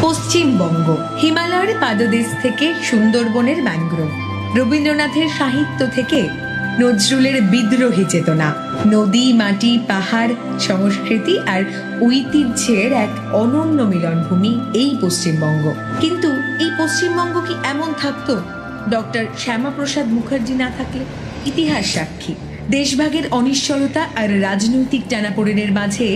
পশ্চিমবঙ্গ হিমালয়ের পাদদেশ থেকে সুন্দরবনের ম্যানগ্রোভ, রবীন্দ্রনাথের সাহিত্য থেকে নজরুলের বিদ্রোহী চেতনা, নদী, মাটি, পাহাড়, সংস্কৃতি আর ঐতিহ্যের এক অনন্য মিলনভূমি এই পশ্চিমবঙ্গ। কিন্তু এই পশ্চিমবঙ্গ কি এমন থাকতো ডক্টর শ্যামাপ্রসাদ মুখার্জি না থাকলে? ইতিহাস সাক্ষী, দেশভাগের অনিশ্চয়তা আর রাজনৈতিক টানাপোড়েনের মাঝে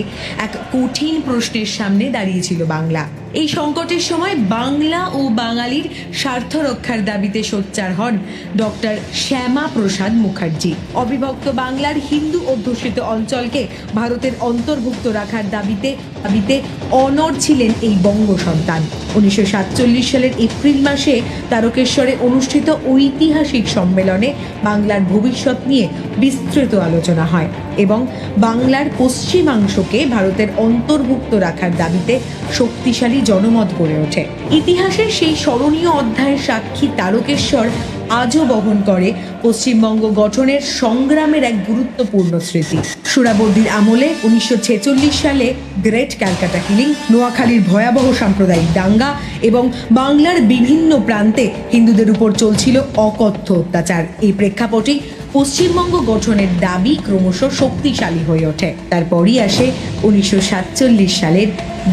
এক কঠিন প্রশ্নের সামনে দাঁড়িয়েছিল বাংলা। এই সংকটের সময় বাংলা ও বাঙালির স্বার্থ রক্ষার দাবিতে সোচ্চার হন ডক্টর শ্যামাপ্রসাদ মুখার্জি। অবিভক্ত বাংলার হিন্দু অধ্যুষিত অঞ্চলকে ভারতের অন্তর্ভুক্ত রাখার দাবিতে অনড় ছিলেন এই বঙ্গ সন্তান। 1947 সালের এপ্রিল মাসে তারকেশ্বরে অনুষ্ঠিত ঐতিহাসিক সম্মেলনে বাংলার ভবিষ্যৎ নিয়ে বিস্তৃত আলোচনা হয় এবং বাংলার পশ্চিমাংশকে ভারতের অন্তর্ভুক্ত রাখার দাবিতে শক্তিশালী জনমত গড়ে ওঠে। ইতিহাসের সেই স্মরণীয় অধ্যায়ের সাক্ষী তারকেশ্বর আজও বহন করে পশ্চিমবঙ্গ গঠনের সংগ্রামের এক গুরুত্বপূর্ণ স্মৃতি। সুরাবর্দির আমলে 1946 সালে গ্রেট ক্যালকাটা কিলিং, নোয়াখালীর ভয়াবহ সাম্প্রদায়িক দাঙ্গা এবং বাংলার বিভিন্ন প্রান্তে হিন্দুদের উপর চলছিল অকথ্য অত্যাচার। এই প্রেক্ষাপটেই পশ্চিমবঙ্গ গঠনের দাবি ক্রমশ শক্তিশালী হয়ে ওঠে। তারপরই আসে 1947 সালের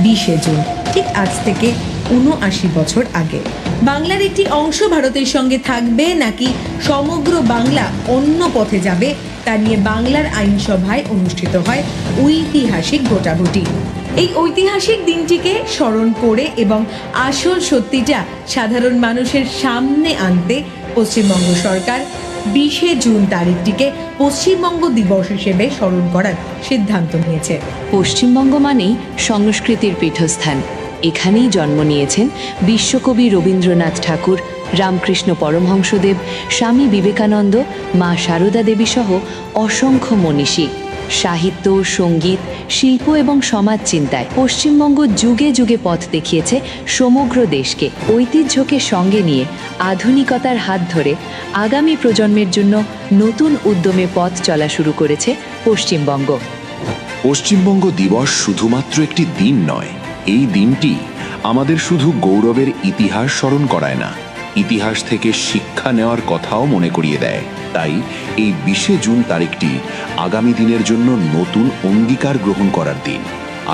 20 জুন, ঠিক আজ থেকে 79 বছর আগে। বাংলার একটি অংশ ভারতের সঙ্গে থাকবে নাকি সমগ্র বাংলা অন্য পথে যাবে তা নিয়ে বাংলার আইনসভায় অনুষ্ঠিত হয় ঐতিহাসিক ভোটাভুটি। এই ঐতিহাসিক দিনটিকে স্মরণ করে এবং আসল সত্যিটা সাধারণ মানুষের সামনে আনতে পশ্চিমবঙ্গ সরকার 20 জুন তারিখটিকে পশ্চিমবঙ্গ দিবস হিসেবে স্মরণ করার সিদ্ধান্ত নিয়েছে। পশ্চিমবঙ্গ মানেই সংস্কৃতির পীঠস্থান। এখানেই জন্ম নিয়েছেন বিশ্বকবি রবীন্দ্রনাথ ঠাকুর, রামকৃষ্ণ পরমহংসদেব, স্বামী বিবেকানন্দ, মা সারদা দেবী সহ অসংখ্য মনীষী। সাহিত্য, সঙ্গীত, শিল্প এবং সমাজ চিন্তায় পশ্চিমবঙ্গ যুগে যুগে পথ দেখিয়েছে সমগ্র দেশকে। ঐতিহ্যকে সঙ্গে নিয়ে আধুনিকতার হাত ধরে আগামী প্রজন্মের জন্য নতুন উদ্যমে পথ চলা শুরু করেছে পশ্চিমবঙ্গ। পশ্চিমবঙ্গ দিবস শুধুমাত্র একটি দিন নয়, এই দিনটি আমাদের শুধু গৌরবের ইতিহাস স্মরণ করায় না, ইতিহাস থেকে শিক্ষা নেওয়ার কথাও মনে করিয়ে দেয়। তাই এই 20 জুন তারিখটি আগামী দিনের জন্য নতুন অঙ্গীকার গ্রহণ করার দিন।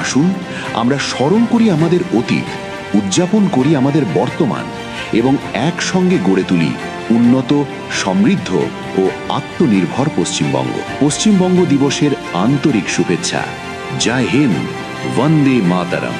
আসুন আমরা স্মরণ করি আমাদের অতীত, উদযাপন করি আমাদের বর্তমান এবং একসঙ্গে গড়ে তুলি উন্নত, সমৃদ্ধ ও আত্মনির্ভর পশ্চিমবঙ্গ। পশ্চিমবঙ্গ দিবসের আন্তরিক শুভেচ্ছা। জয় হিন্দ, বন্দে মাতরম।